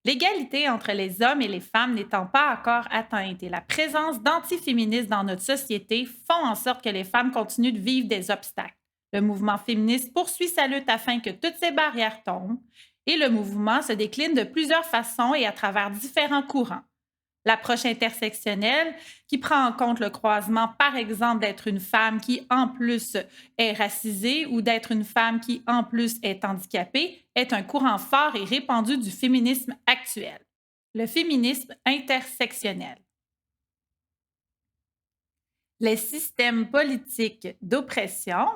L'égalité entre les hommes et les femmes n'étant pas encore atteinte et la présence d'antiféministes dans notre société font en sorte que les femmes continuent de vivre des obstacles. Le mouvement féministe poursuit sa lutte afin que toutes ces barrières tombent et le mouvement se décline de plusieurs façons et à travers différents courants. L'approche intersectionnelle, qui prend en compte le croisement, par exemple, d'être une femme qui, en plus, est racisée ou d'être une femme qui, en plus, est handicapée, est un courant fort et répandu du féminisme actuel. Le féminisme intersectionnel. Les systèmes politiques d'oppression,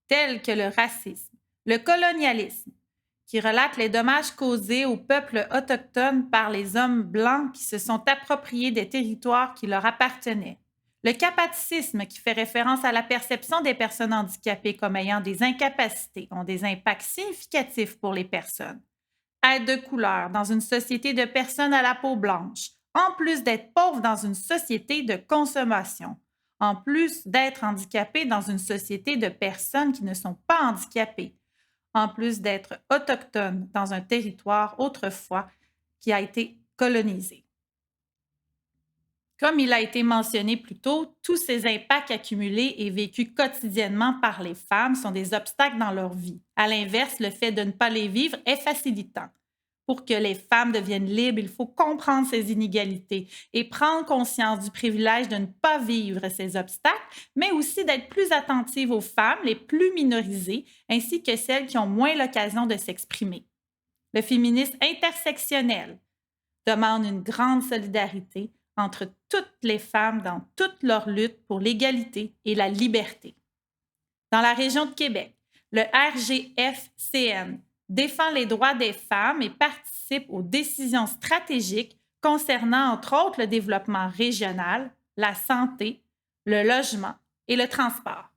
tels que le racisme, le colonialisme, qui relate les dommages causés aux peuples autochtones par les hommes blancs qui se sont appropriés des territoires qui leur appartenaient. Le capacitisme, qui fait référence à la perception des personnes handicapées comme ayant des incapacités, ont des impacts significatifs pour les personnes. Être de couleur dans une société de personnes à la peau blanche, en plus d'être pauvre dans une société de consommation, en plus d'être handicapé dans une société de personnes qui ne sont pas handicapées, en plus d'être autochtone dans un territoire autrefois qui a été colonisé. Comme il a été mentionné plus tôt, tous ces impacts accumulés et vécus quotidiennement par les femmes sont des obstacles dans leur vie. À l'inverse, le fait de ne pas les vivre est facilitant. Pour que les femmes deviennent libres, il faut comprendre ces inégalités et prendre conscience du privilège de ne pas vivre ces obstacles, mais aussi d'être plus attentive aux femmes les plus minorisées ainsi que celles qui ont moins l'occasion de s'exprimer. Le féminisme intersectionnel demande une grande solidarité entre toutes les femmes dans toute leur lutte pour l'égalité et la liberté. Dans la région de Québec, le RGFCN défend les droits des femmes et participe aux décisions stratégiques concernant entre autres le développement régional, la santé, le logement et le transport.